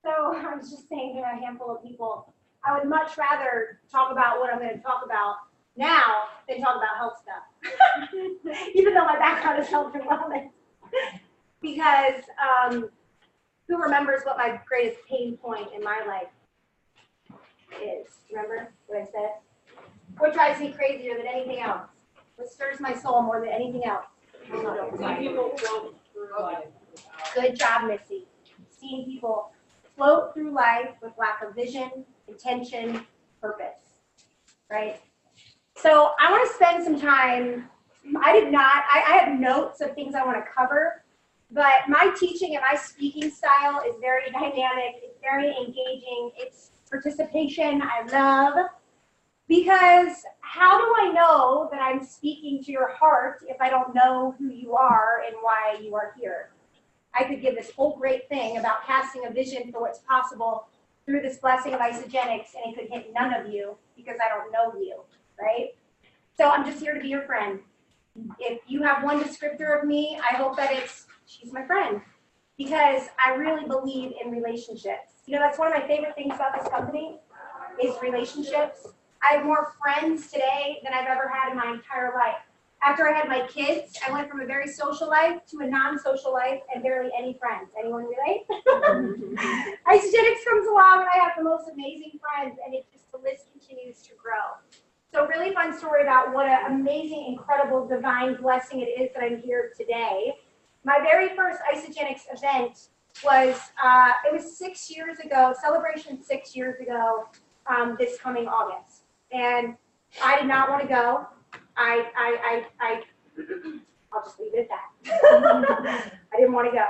So I was just saying to a handful of people, I would much rather talk about what I'm going to talk about now than talk about health stuff, even though my background is health and wellness. Because who remembers what my greatest pain point in my life is? Remember what I said? What drives me crazier than anything else? What stirs my soul more than anything else? Good job, Missy. Seeing people float through life with lack of vision, intention, purpose, right? So I want to spend some time, I have notes of things I want to cover, but my teaching and my speaking style is very dynamic, it's very engaging, it's participation I love, because how do I know that I'm speaking to your heart if I don't know who you are and why you are here? I could give this whole great thing about casting a vision for what's possible through this blessing of Isagenix, and it could hit none of you because I don't know you, right? So I'm just here to be your friend. If you have one descriptor of me, I hope that it's, she's my friend, because I really believe in relationships. You know, that's one of my favorite things about this company is relationships. I have more friends today than I've ever had in my entire life. After I had my kids, I went from a very social life to a non-social life and barely any friends. Anyone relate? Isagenix comes along and I have the most amazing friends, and it just, the list continues to grow. So really fun story about what an amazing, incredible, divine blessing it is that I'm here today. My very first Isagenix event was, it was 6 years ago, celebration 6 years ago, this coming August. And I did not want to go. I'll just leave it at that. I didn't want to go.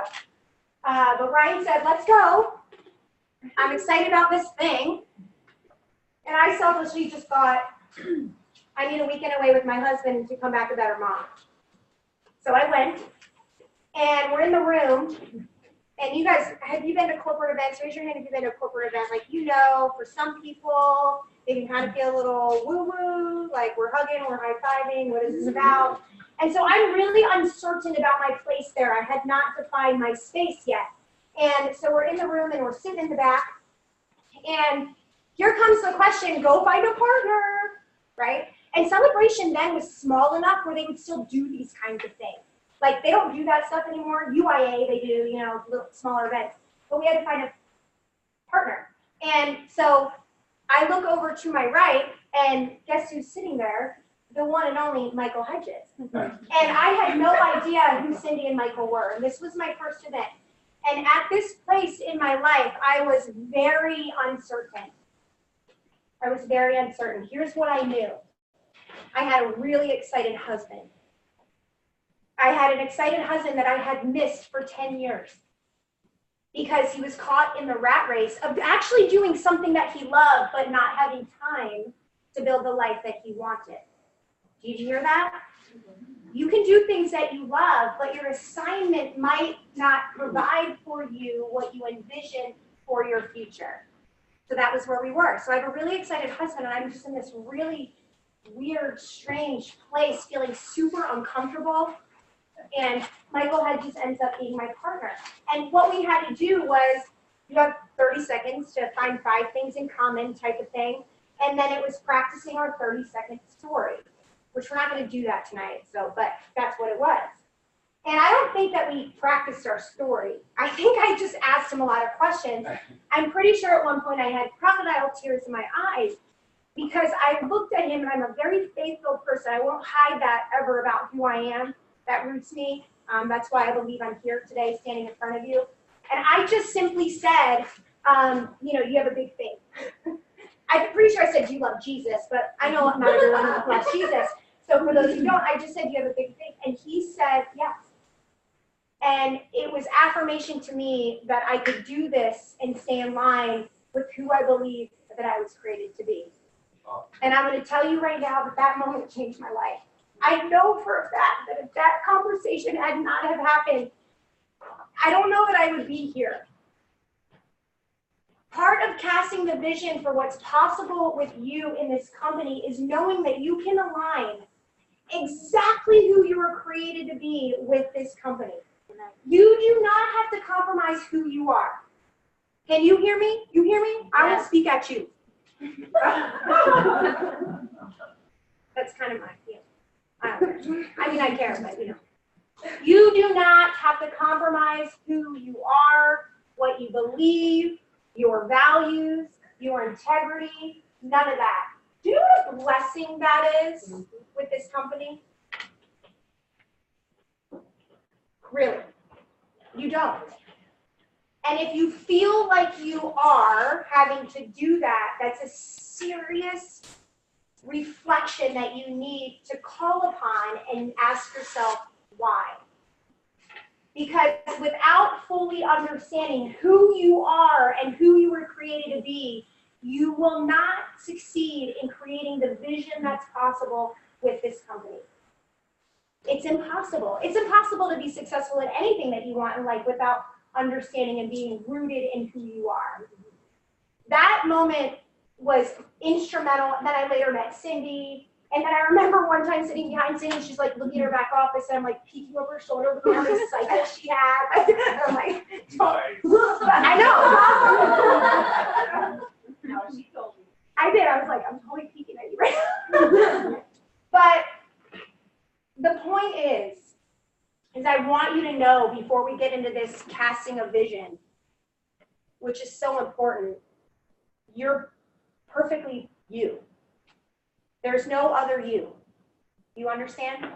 But Ryan said, let's go. I'm excited about this thing. And I selfishly just thought, I need a weekend away with my husband to come back a better mom. So I went, and we're in the room. And you guys, have you been to corporate events? Raise your hand if you've been to a corporate event. Like, you know, for some people, they can kind of feel a little woo-woo, like we're hugging, we're high-fiving, what is this about? And so I'm really uncertain about my place there. I had not defined my space yet. And so we're in the room, and we're sitting in the back. And here comes the question, go find a partner, right? And Celebration then was small enough where they would still do these kinds of things. Like, they don't do that stuff anymore. UIA, they do, you know, little smaller events. But we had to find a partner. And so I look over to my right, and guess who's sitting there? The one and only Michael Hedges. And I had no idea who Cindy and Michael were. And this was my first event. And at this place in my life, I was very uncertain. I was very uncertain. Here's what I knew. I had a really excited husband. I had an excited husband that I had missed for 10 years because he was caught in the rat race of actually doing something that he loved but not having time to build the life that he wanted. Did you hear that? You can do things that you love, but your assignment might not provide for you what you envision for your future. So that was where we were. So I have a really excited husband, and I'm just in this really weird, strange place, feeling super uncomfortable. And Michael just ends up being my partner. And what we had to do was, you have 30 seconds to find 5 things in common type of thing. And then it was practicing our 30-second story, which we're not going to do that tonight. So, but that's what it was. And I don't think that we practiced our story. I think I just asked him a lot of questions. I'm pretty sure at one point I had crocodile tears in my eyes because I looked at him, and I'm a very faithful person. I won't hide that ever about who I am. That roots me. That's why I believe I'm here today standing in front of you. And I just simply said, you know, you have a big faith. I'm pretty sure I said you love Jesus, but I know not everyone loves Jesus. So for those who don't, I just said you have a big faith. And he said yes. And it was affirmation to me that I could do this and stay in line with who I believe that I was created to be. And I'm going to tell you right now that that moment changed my life. I know for a fact that if that conversation had not have happened, I don't know that I would be here. Part of casting the vision for what's possible with you in this company is knowing that you can align exactly who you were created to be with this company. You do not have to compromise who you are. Can you hear me? You hear me? I will speak at you. That's kind of my feeling. I don't care. I mean, I care, but you know. You do not have to compromise who you are, what you believe, your values, your integrity, none of that. Do you know what a blessing that is with this company? Really, you don't. And if you feel like you are having to do that, that's a serious reflection that you need to call upon and ask yourself why. Because without fully understanding who you are and who you were created to be, you will not succeed in creating the vision that's possible with this company. It's impossible. It's impossible to be successful at anything that you want in life without understanding and being rooted in who you are. That moment was instrumental. Then I later met Cindy. And then I remember one time sitting behind Cindy, she's like looking at her back office, and I'm like peeking over her shoulder, looking at how many cycles she had. And I'm like, I know. No, she told me. I did. I was like, I'm totally peeking at you right now. But the point is I want you to know before we get into this casting of vision, which is so important, you're perfectly you. There's no other you. You understand?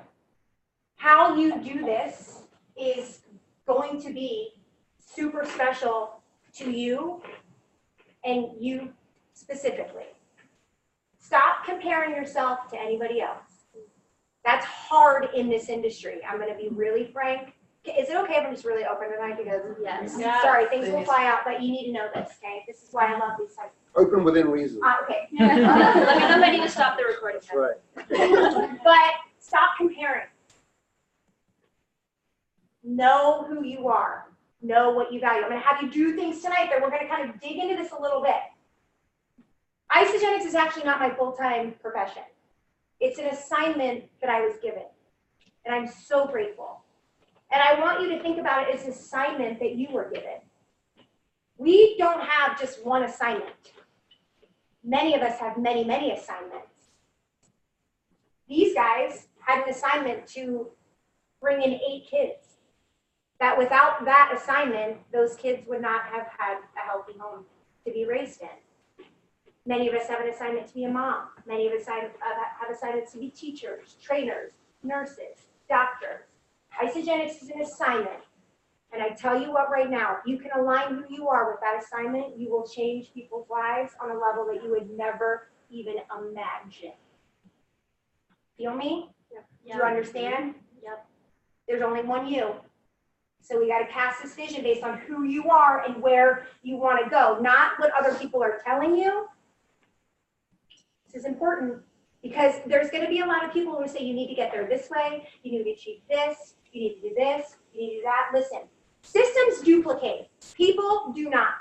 How you do this is going to be super special to you and you specifically. Stop comparing yourself to anybody else. That's hard in this industry. I'm going to be really frank. Is it okay if I'm just really open tonight? Because Yes. Sorry, things will fly out, but you need to know this, okay? This is why I love these types. Open within reason. Okay. Let me know if I need to stop the recording. That's right. But stop comparing. Know who you are. Know what you value. I'm going to have you do things tonight that we're going to kind of dig into this a little bit. Isagenix is actually not my full-time profession. It's an assignment that I was given, and I'm so grateful. And I want you to think about it as an assignment that you were given. We don't have just one assignment. Many of us have many, many assignments. These guys had an assignment to bring in 8 kids. That without that assignment, those kids would not have had a healthy home to be raised in. Many of us have an assignment to be a mom. Many of us have assignments to be teachers, trainers, nurses, doctors. Isagenix is an assignment. And I tell you what right now, if you can align who you are with that assignment, you will change people's lives on a level that you would never even imagine. Feel me? Yep. Do you understand? Yep. There's only one you. So we got to cast this vision based on who you are and where you want to go, not what other people are telling you. This is important because there's going to be a lot of people who say you need to get there this way, you need to achieve this, you need to do this, you need to do that. Listen, systems duplicate. People do not.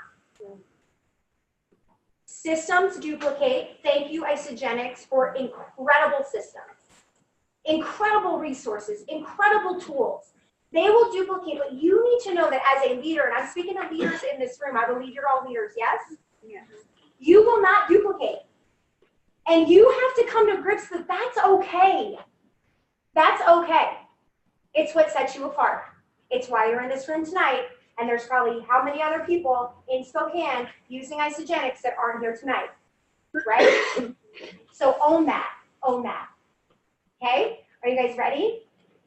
Systems duplicate. Thank you, Isagenix, for incredible systems, incredible resources, incredible tools. They will duplicate, but you need to know that as a leader, and I'm speaking to leaders in this room, I believe you're all leaders, yes? Yes. You will not duplicate. And you have to come to grips that that's okay. That's okay. It's what sets you apart. It's why you're in this room tonight, and there's probably how many other people in Spokane using Isagenix that aren't here tonight, right? So own that, okay? Are you guys ready?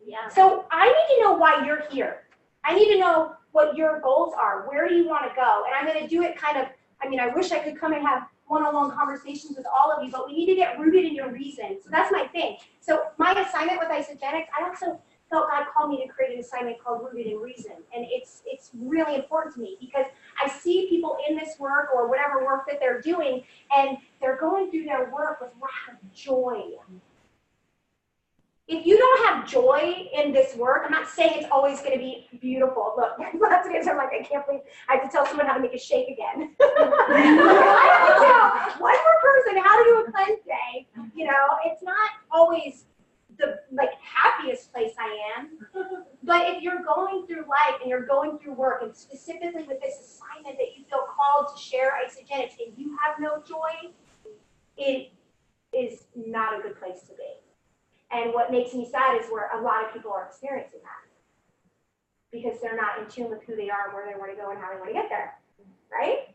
Yeah. So I need to know why you're here. I need to know what your goals are. Where do you want to go? And I'm going to do it kind of, I mean, I wish I could come and have one-on-one conversations with all of you, but we need to get rooted in your reason. So that's my thing. So my assignment with Isagenix, I also felt God called me to create an assignment called Rooted in Reason. And it's really important to me because I see people in this work or whatever work that they're doing, and they're going through their work with lack of joy. If you don't have joy in this work, I'm not saying it's always going to be beautiful. Look, lots of times I'm like, I can't believe I have to tell someone how to make a shake again. I have to tell one more person how to do a cleanse day. You know, it's not always the happiest place I am. But if you're going through life and you're going through work, and specifically with this assignment that you feel called called to share Isagenix and you have no joy, it is not a good place to be. And what makes me sad is where a lot of people are experiencing that because they're not in tune with who they are, where they want to go, and how they want to get there, right?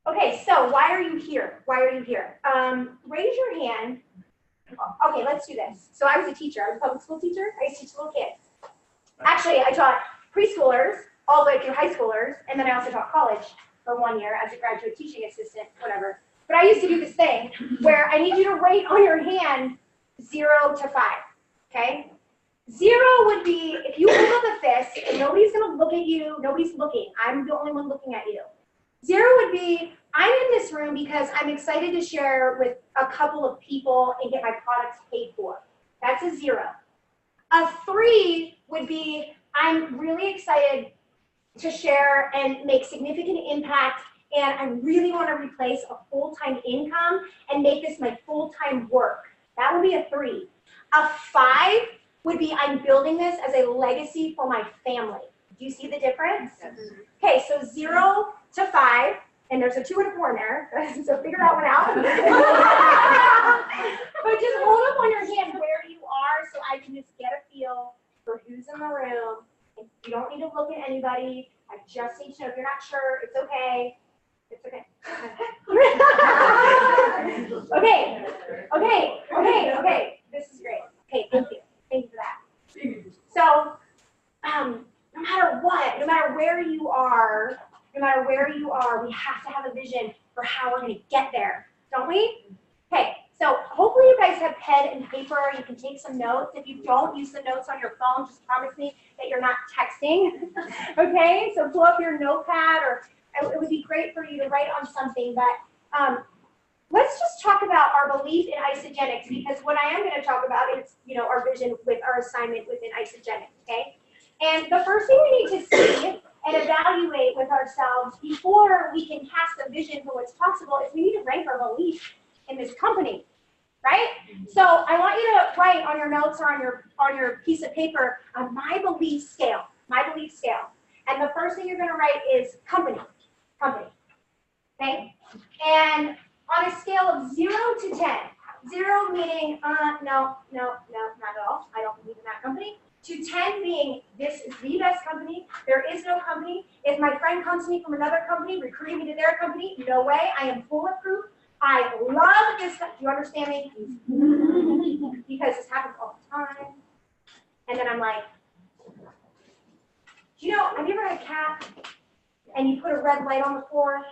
Okay, so why are you here? Why are you here? Raise your hand. Okay, let's do this. So I was a teacher. I was a public school teacher. I used to teach little kids. Actually, I taught preschoolers all the way through high schoolers, and then I also taught college for 1 year as a graduate teaching assistant, whatever. But I used to do this thing where I need you to rate on your hand 0 to 5, okay? 0 would be if you hold up a fist and nobody's gonna look at you, nobody's looking. I'm the only one looking at you. 0 would be, I'm in this room because I'm excited to share with a couple of people and get my products paid for. That's a 0. A 3 would be, I'm really excited to share and make significant impact, and I really want to replace a full-time income and make this my full-time work. That would be a 3. A 5 would be, I'm building this as a legacy for my family. Do you see the difference? Yes. Okay, so 0 to 5, and there's a 2 and a 4 in there, so figure that one out. But just hold up on your hand where you are so I can just get a feel for who's in the room. And you don't need to look at anybody. I just need to know if you're not sure, it's okay. It's okay. Okay. This is great. Okay, thank you. Thank you for that. So, no matter what, no matter where you are, we have to have a vision for how we're going to get there, don't we? Okay, so hopefully you guys have pen and paper. You can take some notes. If you don't, use the notes on your phone. Just promise me that you're not texting. Okay, so pull up your notepad, or it would be great for you to write on something. But let's just talk about our belief in Isagenix, because what I am going to talk about is, our vision with our assignment within Isagenix. Okay, and the first thing we need to see and evaluate with ourselves before we can cast a vision for what's possible is we need to rank our belief in this company, right? So I want you to write on your notes or on your piece of paper my belief scale, And the first thing you're going to write is company, okay? And on a scale of 0 to 10, 0 meaning no, not at all. I don't believe in that company. To 10 being, this is the best company, there is no company. If my friend comes to me from another company, recruiting me to their company, no way, I am bulletproof. I love this, do you understand me? Because this happens all the time. And then I'm like, have you ever had a cat and you put a red light on the floor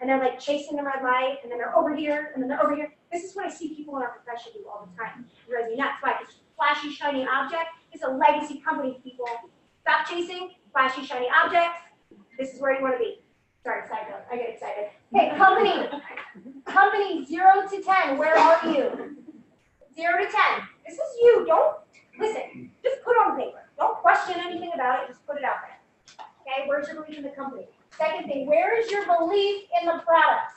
and they're like chasing the red light and then they're over here and then they're over here? This is what I see people in our profession do all the time. It drives me nuts. Why? It's flashy, shiny object. It's a legacy company, people. Stop chasing flashy, shiny objects. This is where you want to be. Sorry, side note. I get excited. Okay, company 0 to 10. Where are you? 0 to 10. This is you. Don't listen. Just put it on paper. Don't question anything about it. Just put it out there. Okay, where's your belief in the company? Second thing, where is your belief in the product?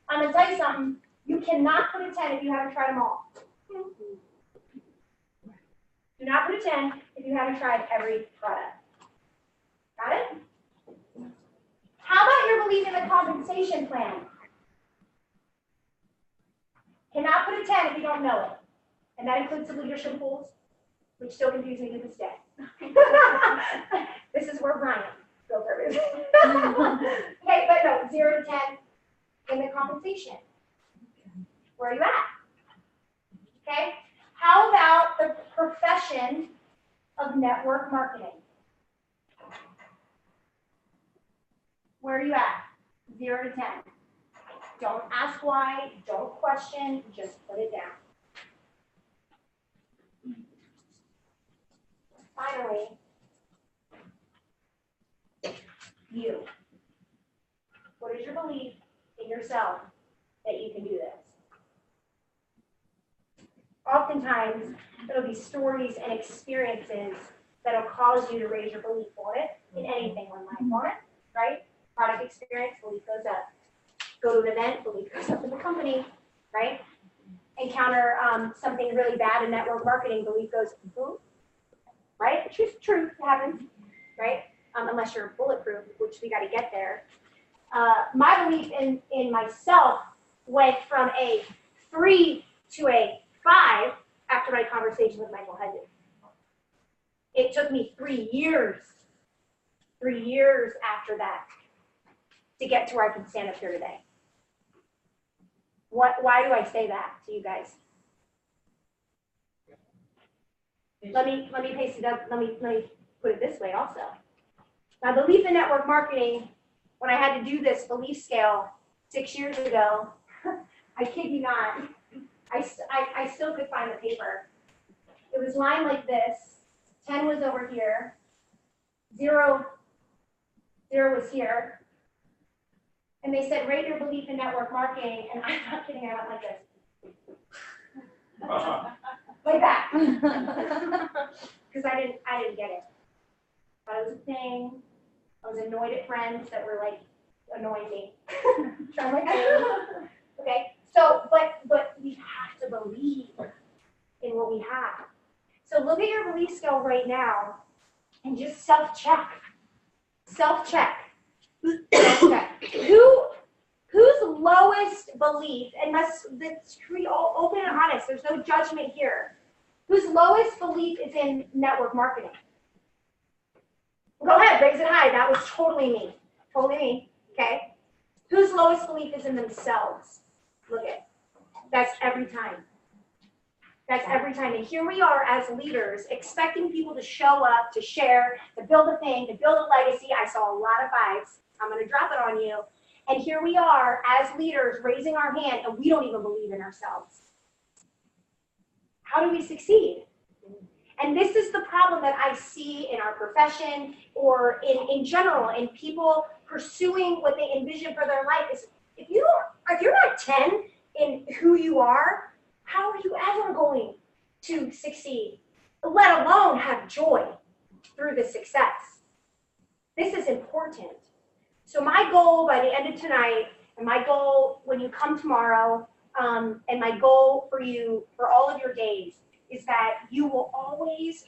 I'm gonna tell you something. You cannot put a 10 if you haven't tried them all. Do not put a 10 if you haven't tried every product. Got it? How about your belief in the compensation plan? Cannot put a 10 if you don't know it. And that includes the leadership pools, which still confuse me to this day. This is where Brian goes over. Okay, but no, 0 to 10 in the compensation. Where are you at? Okay? How about the profession of network marketing? Where are you at? 0 to 10. Don't ask why, don't question, just put it down. Finally, you. What is your belief in yourself that you can do this? Oftentimes, it'll be stories and experiences that'll cause you to raise your belief on it in anything in life on it, right? Product experience, belief goes up. Go to an event, belief goes up in the company, right? Encounter something really bad in network marketing, belief goes boom, right? Truth, it happens, right? Unless you're bulletproof, which we got to get there. my belief in myself went from a 3 to a 5 after my conversation with Michael Hedges. It took me 3 years after that to get to where I can stand up here today. Why do I say that to you guys? Let me paste it up. Let me put it this way also. My belief in network marketing, when I had to do this belief scale 6 years ago, I kid you not, I still could find the paper. It was lined like this. 10 was over here. 0 was here. And they said, rate your belief in network marketing. And I'm not kidding, I went like this. Like that. Because I didn't get it. But it was a thing. I was annoyed at friends that were like annoying me. So I'm like, okay. So, but we have to believe in what we have. So look at your belief scale right now and just self-check. Self-check. Whose lowest belief, and let's be all open and honest, there's no judgment here. Whose lowest belief is in network marketing? Go ahead, raise it high. That was totally me. Totally me. Okay? Whose lowest belief is in themselves? Look at. That's every time. That's every time. And here we are as leaders expecting people to show up, to share, to build a thing, to build a legacy. I saw a lot of 5s. I'm going to drop it on you. And here we are as leaders raising our hand and we don't even believe in ourselves. How do we succeed? And this is the problem that I see in our profession or in general, in people pursuing what they envision for their life is if you're not 10 in who you are, how are you ever going to succeed, let alone have joy through the success? This is important. So my goal by the end of tonight, and my goal when you come tomorrow, and my goal for you for all of your days is that you will always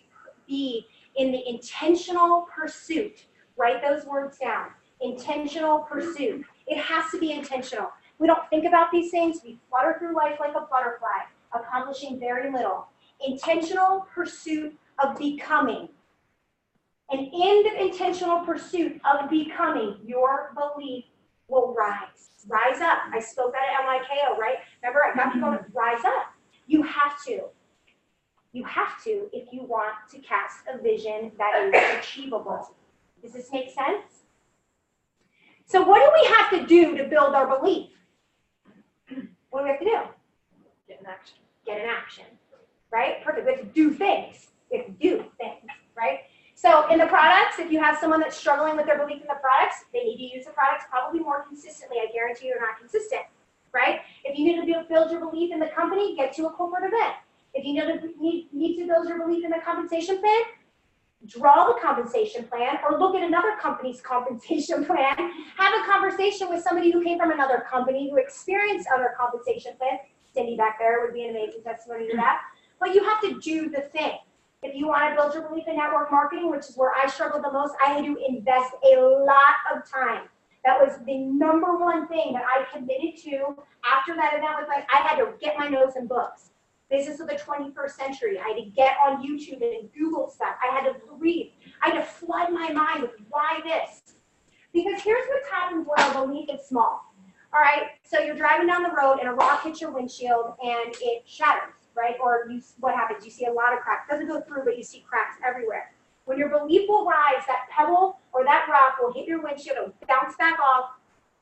be in the intentional pursuit. Write those words down. Intentional pursuit. It has to be intentional. We don't think about these things. We flutter through life like a butterfly, accomplishing very little. Intentional pursuit of becoming. And in the intentional pursuit of becoming, your belief will rise. Rise up. I spoke that at MIKO, right? Remember, I got people to rise up. You have to. You have to if you want to cast a vision that is achievable. Does this make sense? So what do we have to do to build our belief? What do we have to do? Get in action. Get in action, right? Perfect. We have to do things. We have to do things, right? So in the products, if you have someone that's struggling with their belief in the products, they need to use the products probably more consistently. I guarantee you're not consistent, right? If you need to build your belief in the company, get to a corporate event. If you need to build your belief in the compensation plan, draw the compensation plan or look at another company's compensation plan. Have a conversation with somebody who came from another company who experienced other compensation plans. Cindy back there would be an amazing testimony to that. But you have to do the thing. If you want to build your belief in network marketing, which is where I struggled the most, I had to invest a lot of time. That was the number one thing that I committed to after that event was like, I had to get my notes and books. Business of the 21st century. I had to get on YouTube and Google stuff. I had to read. I had to flood my mind with why this. Because here's what happens when our belief is small. All right, so you're driving down the road and a rock hits your windshield and it shatters, right? Or what happens? You see a lot of cracks. It doesn't go through, but you see cracks everywhere. When your belief will rise, that pebble or that rock will hit your windshield, it'll bounce back off,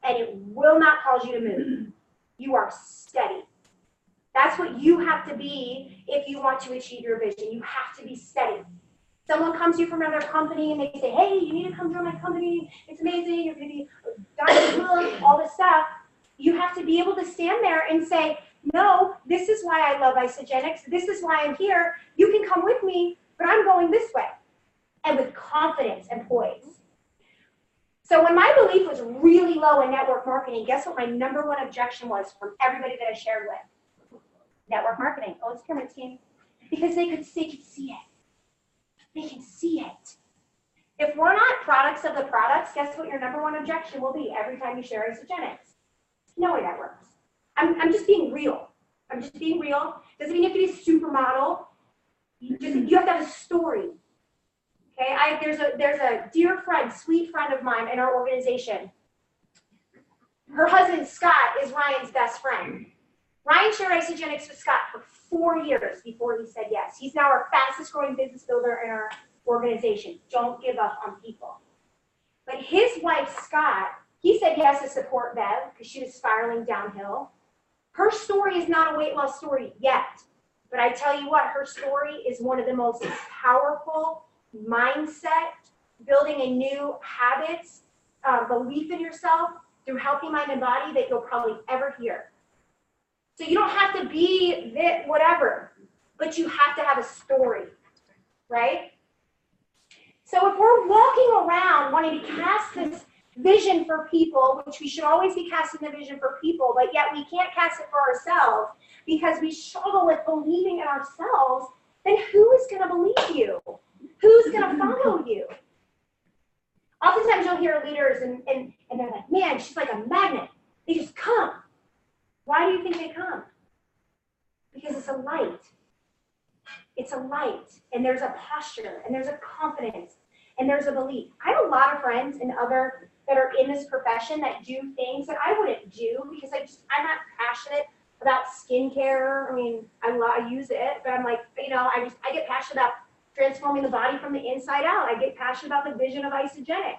and it will not cause you to move. You are steady. That's what you have to be if you want to achieve your vision. You have to be steady. Someone comes to you from another company and they say, hey, you need to come join my company. It's amazing. You're going to be all this stuff. You have to be able to stand there and say, no, this is why I love Isagenix. This is why I'm here. You can come with me, but I'm going this way. And with confidence and poise. So when my belief was really low in network marketing, guess what my number one objection was from everybody that I shared with? Network marketing. Oh, it's pyramid scheme. Because they could see it. They can see it. If we're not products of the products, guess what your number one objection will be every time you share Isagenix? No way that works. I'm just being real. I'm just being real. Doesn't mean you have to be a supermodel. You have to have a story. Okay, there's a dear friend, sweet friend of mine in our organization. Her husband, Scott, is Ryan's best friend. Ryan shared Isagenix with Scott for 4 years before he said yes. He's now our fastest growing business builder in our organization. Don't give up on people. But his wife, Scott, he said yes to support Bev because she was spiraling downhill. Her story is not a weight loss story yet. But I tell you what, her story is one of the most powerful mindset, building a new habits, belief in yourself through healthy mind and body that you'll probably ever hear. So you don't have to be whatever, but you have to have a story, right? So if we're walking around wanting to cast this vision for people, which we should always be casting the vision for people, but yet we can't cast it for ourselves because we struggle with believing in ourselves, then who is going to believe you? Who's going to follow you? Oftentimes you'll hear leaders and they're like, man, she's like a magnet. They just come. Why do you think they come? Because it's a light. It's a light. And there's a posture. And there's a confidence. And there's a belief. I have a lot of friends that are in this profession that do things that I wouldn't do because I'm not passionate about skincare. I mean, I use it, but I'm like, I get passionate about transforming the body from the inside out. I get passionate about the vision of Isagenix.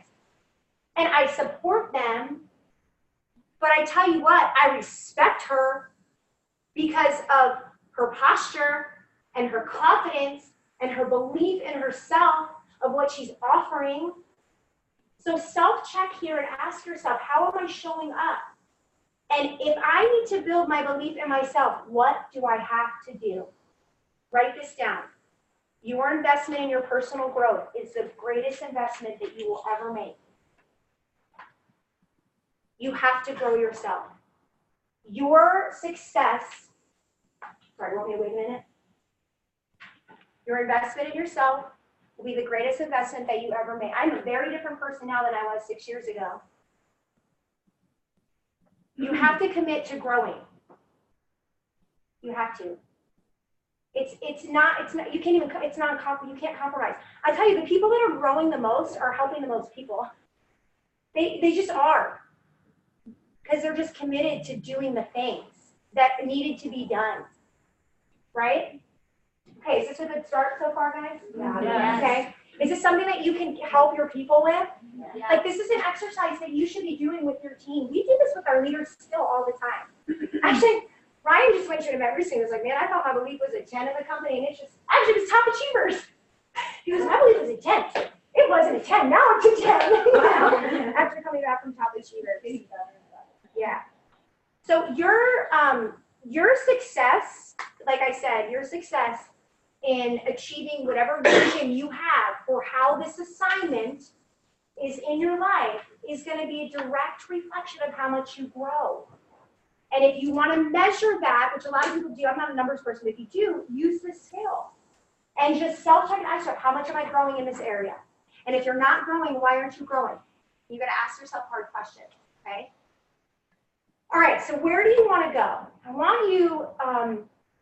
And I support them, but I tell you what, I respect her because of her posture and her confidence and her belief in herself of what she's offering. So self-check here and ask yourself, how am I showing up? And if I need to build my belief in myself, what do I have to do? Write this down. Your investment in your personal growth is the greatest investment that you will ever make. You have to grow yourself. Your success, sorry, want me to wait a minute? Your investment in yourself will be the greatest investment that you ever made. I'm a very different person now than I was 6 years ago. You have to commit to growing. You have to. You can't compromise. I tell you, the people that are growing the most are helping the most people. They just are. Because they're just committed to doing the things that needed to be done. Right? Okay, is this a good start so far, guys? Yeah. Yes. Okay. Is this something that you can help your people with? Yeah. Like, this is an exercise that you should be doing with your team. We do this with our leaders still all the time. Actually, Ryan just went to him every single. He was like, man, I thought my belief was a 10 in the company, and it's just, actually, it was top achievers. He goes, my belief was a 10. It wasn't a 10, now it's a 10. After coming back from top achievers. Yeah. So your success, like I said, your success in achieving whatever vision you have for how this assignment is in your life is going to be a direct reflection of how much you grow. And if you want to measure that, which a lot of people do, I'm not a numbers person, but if you do, use this scale. And just self-check and ask yourself, how much am I growing in this area? And if you're not growing, why aren't you growing? You got to ask yourself hard questions, okay? All right, so where do you want to go? I want you,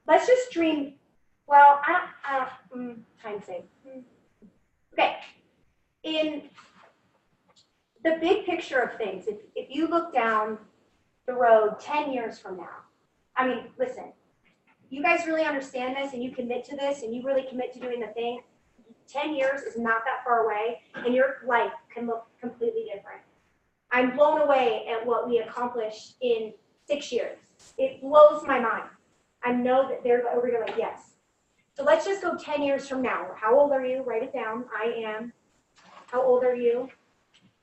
let's just dream, well, time save. Okay, in the big picture of things, if you look down the road 10 years from now, I mean, listen, you guys really understand this and you commit to this and you really commit to doing the thing, 10 years is not that far away and your life can look completely different. I'm blown away at what we accomplished in 6 years. It blows my mind. I know that they're over here like, yes. So let's just go 10 years from now. How old are you? Write it down. I am. How old are you?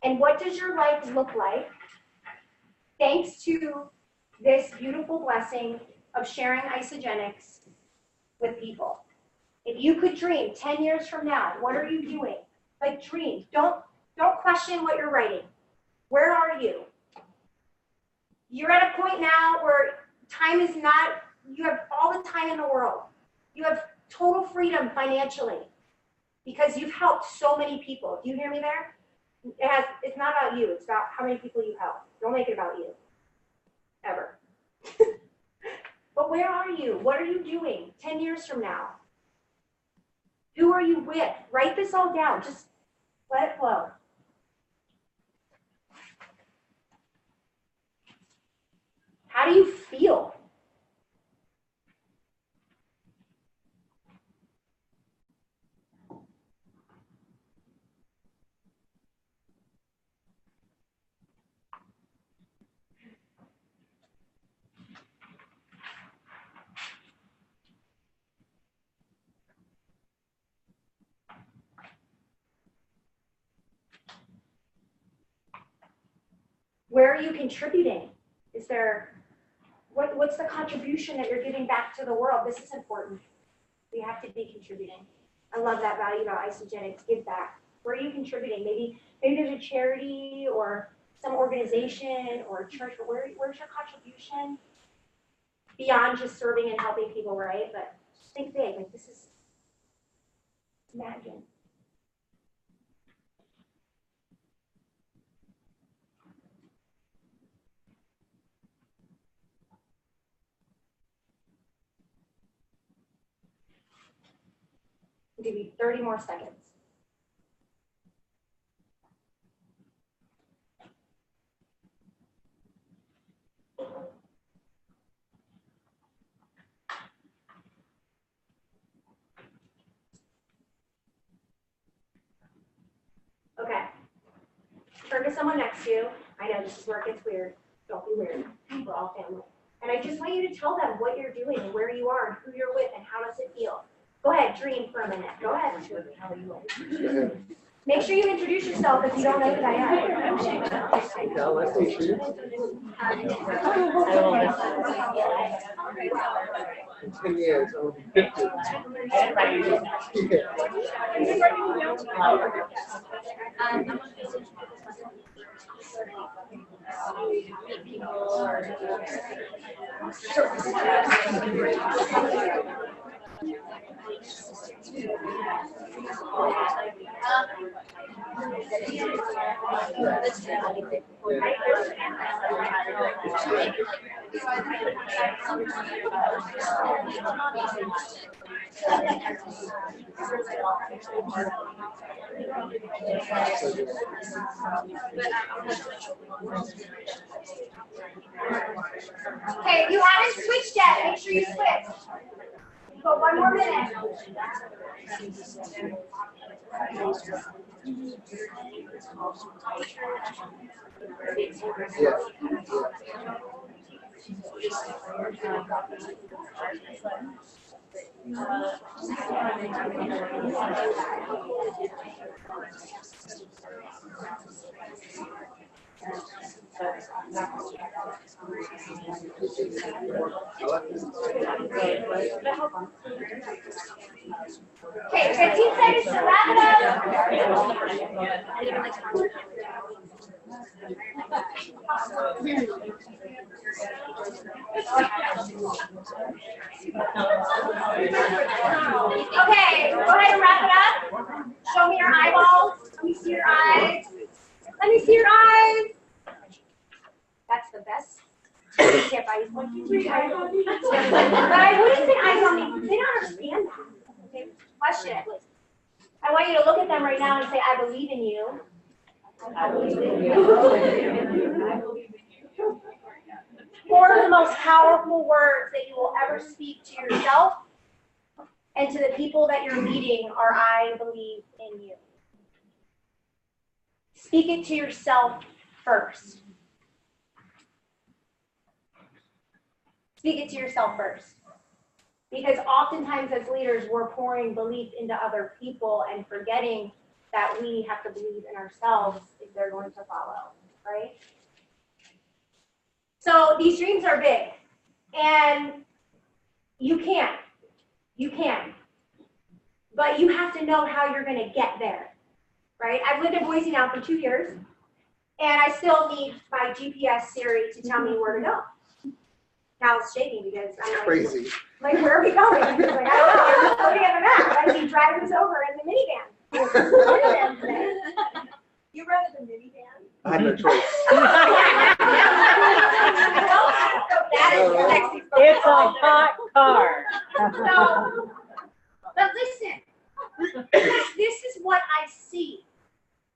And what does your life look like thanks to this beautiful blessing of sharing Isagenix with people? If you could dream 10 years from now, what are you doing? Like, dream. Don't question what you're writing. Where are you? You're at a point now where time is not, you have all the time in the world. You have total freedom financially. because you've helped so many people. Do you hear me there? It's not about you. It's about how many people you help. Don't make it about you. Ever. But where are you? What are you doing 10 years from now? Who are you with? Write this all down. Just let it flow. How do you feel? Where are you contributing? Is there, what's the contribution that you're giving back to the world? This is important. We have to be contributing. I love that value about Isagenix, give back. Where are you contributing? Maybe there's a charity or some organization or a church, but where's your contribution? Beyond just serving and helping people, right? But just think big, like this is, imagine. I'll give you 30 more seconds. Okay. Turn to someone next to you. I know this is where it gets weird. Don't be weird. We're all family. And I just want you to tell them what you're doing and where you are and who you're with and how does it feel. Go ahead, dream for a minute. Go ahead. Make sure you introduce yourself if you don't know who I am. Yeah, let's see you. In 10 years, I will be 50. Okay, if you haven't switched yet, make sure you switch. You've got one more minute. Yeah. Okay, 15 seconds to wrap it up. Okay, go ahead and wrap it up. Show me your eyeballs. Let me see your eyes. Let me see your eyes. That's the best tip. I use 1, 2, 3 eyes on me. But I wouldn't say eyes on me. They don't understand that. Okay, question it. I want you to look at them right now and say, I believe in you. I believe in you. 4 of the most powerful words that you will ever speak to yourself and to the people that you're meeting are, I believe in you. Speak it to yourself first. Speak it to yourself first. Because oftentimes as leaders, we're pouring belief into other people and forgetting that we have to believe in ourselves if they're going to follow, right? So these dreams are big, and you can. But you have to know how you're going to get there, right? I've lived in Boise now for 2 years, and I still need my GPS Siri to tell me where to go. Now it's shaking because I'm like, Crazy. like, where are we going? Like, I don't know. I'm just looking at the map. I see drivers over in the minivan. You rented a minivan? I had no choice. That is sexy. It's a hot car. So, but listen, this is what I see.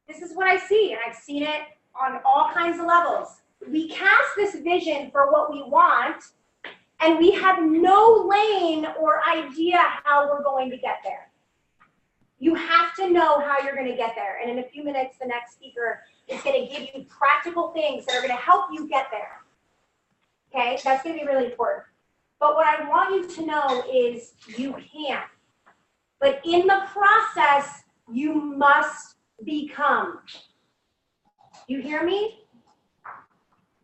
This is what I see, and I've seen it on all kinds of levels. We cast this vision for what we want, and we have no lane or idea how we're going to get there. You have to know how you're going to get there, and in a few minutes, the next speaker is going to give you practical things that are going to help you get there. Okay, that's going to be really important. But what I want you to know is you can. But in the process, you must become. You hear me?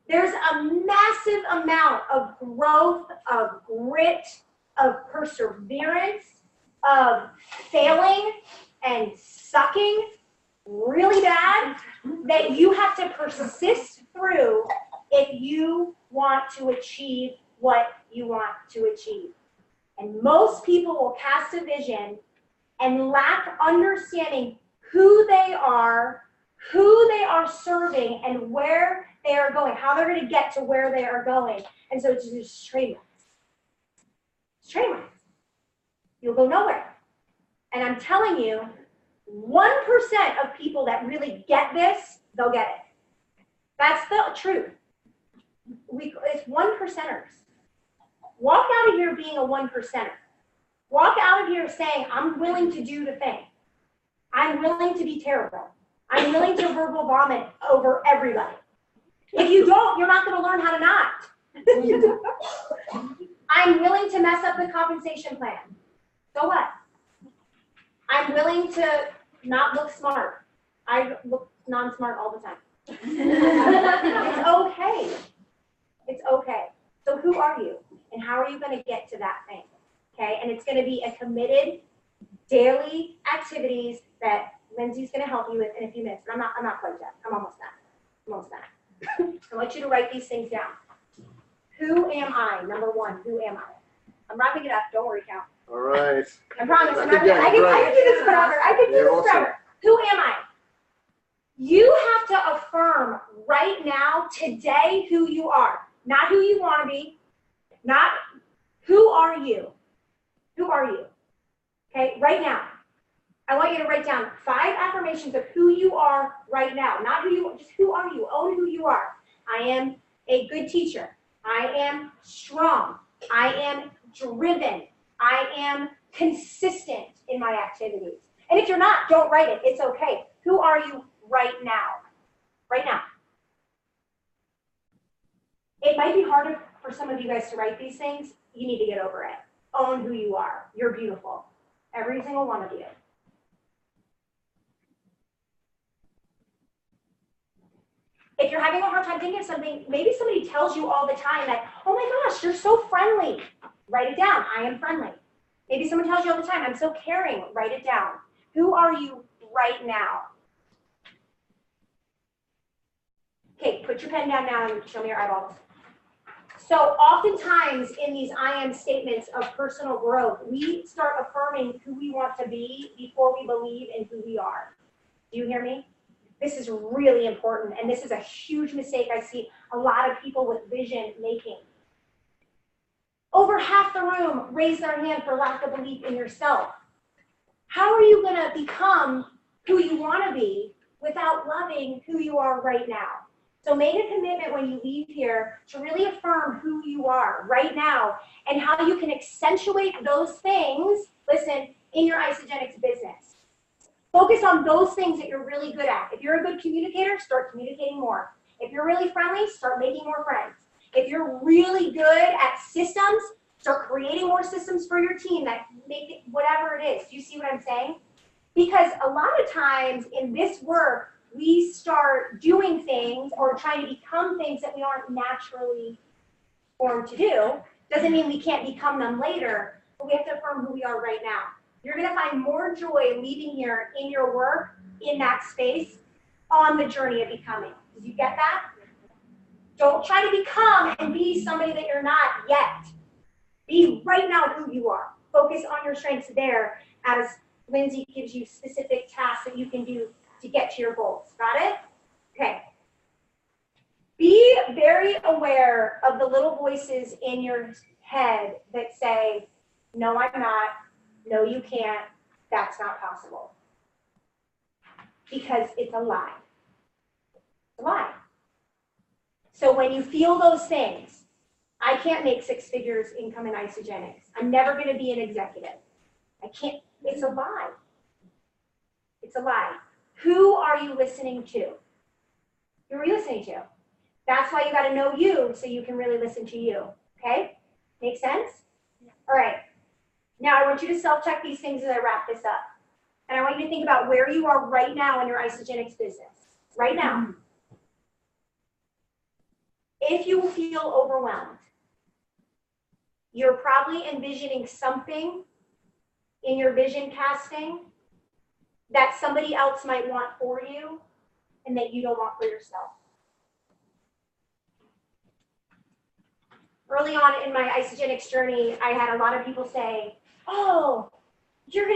There's a massive amount of growth, of grit, of perseverance, of failing and sucking really bad that you have to persist through if you want to achieve what you want to achieve. And most people will cast a vision and lack understanding who they are serving, and where they are going, how they're going to get to where they are going. And so it's just straight lines. Straight lines. You'll go nowhere. And I'm telling you, 1% of people that really get this, they'll get it. That's the truth. It's 1%ers. Walk out of here being a 1%er. Walk out of here saying, I'm willing to do the thing. I'm willing to be terrible. I'm willing to verbal vomit over everybody. If you don't, you're not going to learn how to not. I'm willing to mess up the compensation plan. So what? I'm willing to not look smart. I look non-smart all the time. It's okay. It's okay. So who are you? And how are you going to get to that thing? Okay, and it's going to be a committed daily activities that Lindsay's going to help you with in a few minutes. But I'm not quite yet. I'm almost done. I want you to write these things down. Who am I? Number one, who am I? I'm wrapping it up. Don't worry, Cal. All right. I promise. I Keep can going, do this forever. I can do You're this awesome. forever. Who am I? You have to affirm right now, today, who you are. Not who you want to be. Not who are you. Who are you? Okay, right now. I want you to write down 5 affirmations of who you are right now. Not who you are, just who are you? Own who you are. I am a good teacher. I am strong. I am driven. I am consistent in my activities. And if you're not, don't write it. It's okay. Who are you right now? Right now. It might be harder for some of you guys to write these things. You need to get over it. Own who you are. You're beautiful. Every single one of you. If you're having a hard time thinking of something, maybe somebody tells you all the time that, oh my gosh, you're so friendly. Write it down. I am friendly. Maybe someone tells you all the time, I'm so caring. Write it down. Who are you right now? Okay, put your pen down now and show me your eyeballs. So oftentimes in these I am statements of personal growth, we start affirming who we want to be before we believe in who we are. Do you hear me? This is really important, and this is a huge mistake I see a lot of people with vision making. Over half the room raise their hand for lack of belief in yourself. How are you going to become who you want to be without loving who you are right now? So make a commitment when you leave here to really affirm who you are right now and how you can accentuate those things, listen, in your Isagenix business. Focus on those things that you're really good at. If you're a good communicator, start communicating more. If you're really friendly, start making more friends. If you're really good at systems, start creating more systems for your team that make it whatever it is. Do you see what I'm saying? Because a lot of times in this work, we start doing things or trying to become things that we aren't naturally formed to do. Doesn't mean we can't become them later, but we have to affirm who we are right now. You're going to find more joy leaving here in your work, in that space, on the journey of becoming. Did you get that? Don't try to become and be somebody that you're not yet. Be right now who you are. Focus on your strengths there as Lindsay gives you specific tasks that you can do to get to your goals. Got it? Okay. Be very aware of the little voices in your head that say, no, I'm not. No, you can't. That's not possible. Because it's a lie. It's a lie. So when you feel those things, I can't make 6 figures income in Isagenix. I'm never going to be an executive. I can't. It's a lie. It's a lie. Who are you listening to? Who are you listening to? That's why you got to know you so you can really listen to you. Okay? Make sense? All right. Now I want you to self-check these things as I wrap this up. And I want you to think about where you are right now in your Isagenix business. Right now. If you feel overwhelmed, you're probably envisioning something in your vision casting that somebody else might want for you and that you don't want for yourself. Early on in my Isagenix journey, I had a lot of people say, oh, you're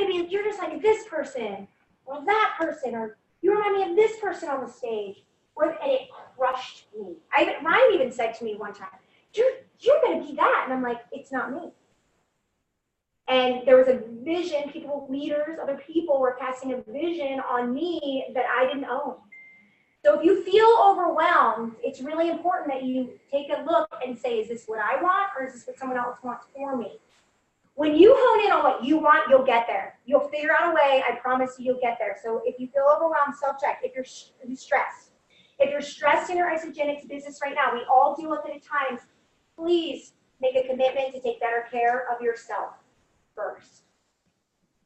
just like this person or that person, or you remind me of this person on the stage. And it crushed me. Ryan even said to me one time, you're going to be that. And I'm like, it's not me. And there was a vision, leaders, other people were casting a vision on me that I didn't own. So if you feel overwhelmed, it's really important that you take a look and say, is this what I want or is this what someone else wants for me? When you hone in on what you want, you'll get there. You'll figure out a way. I promise you, you'll get there. So if you feel overwhelmed, self-check. If you're stressed. If you're stressed in your Isagenix business right now, we all deal with it at times. Please make a commitment to take better care of yourself first.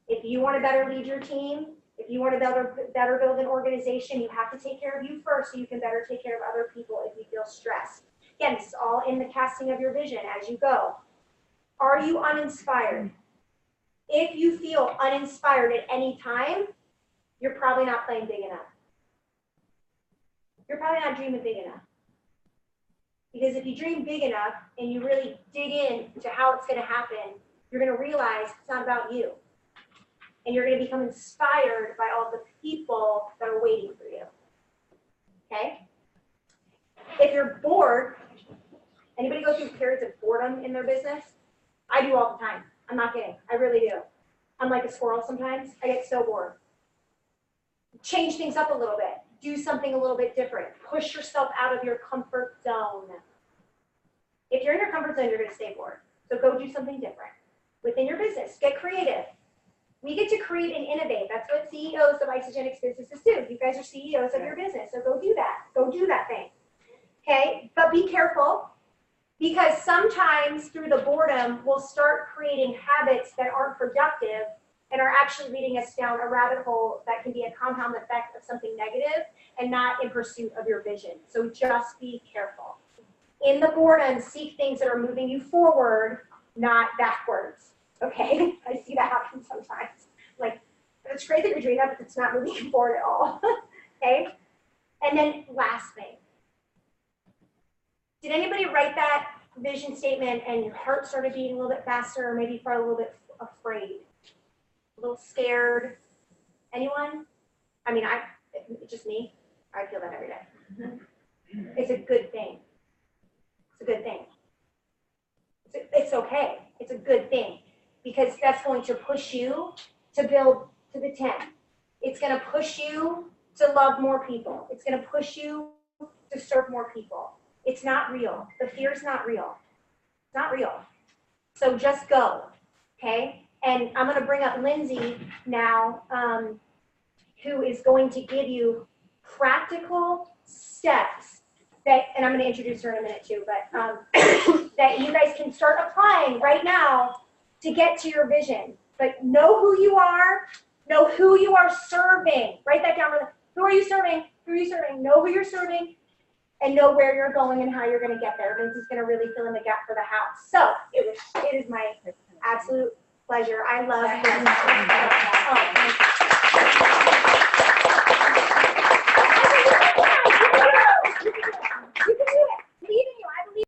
If you want to better lead your team, if you want to better build an organization, you have to take care of you first so you can better take care of other people if you feel stressed. Again, this is all in the casting of your vision as you go. Are you uninspired? If you feel uninspired at any time, you're probably not playing big enough. You're probably not dreaming big enough. Because if you dream big enough and you really dig into how it's going to happen, you're going to realize it's not about you. And you're going to become inspired by all the people that are waiting for you. Okay? If you're bored, anybody go through periods of boredom in their business? I do all the time. I'm not kidding. I really do. I'm like a squirrel sometimes. I get so bored. Change things up a little bit. Do something a little bit different. Push yourself out of your comfort zone. If you're in your comfort zone, you're going to stay bored. So go do something different within your business. Get creative. We get to create and innovate. That's what CEOs of Isagenix businesses do. You guys are CEOs of your business, so go do that. Go do that thing. Okay? But be careful, because sometimes through the boredom, we'll start creating habits that aren't productive and are actually leading us down a rabbit hole that can be a compound effect of something negative and not in pursuit of your vision. So just be careful. In the boredom, seek things that are moving you forward, not backwards. Okay? I see that happen sometimes. Like, it's great that you're doing that, but it's not moving you forward at all. Okay? And then last thing. Did anybody write that vision statement and your heart started beating a little bit faster, or maybe you felt a little bit afraid? A little scared? Anyone? I mean, it's just me. I feel that every day. It's a good thing. It's a good thing. It's okay. It's a good thing, because that's going to push you to build to the 10. It's going to push you to love more people. It's going to push you to serve more people. It's not real. The fear is not real. It's not real. So just go, okay? And I'm going to bring up Lindsay now, who is going to give you practical steps that, and I'm going to introduce her in a minute too, but that you guys can start applying right now to get to your vision. But know who you are, know who you are serving. Write that down. Who are you serving? Who are you serving? Know who you're serving, and know where you're going and how you're going to get there. Lindsay's going to really fill in the gap for the house. So it is my absolute pleasure. I love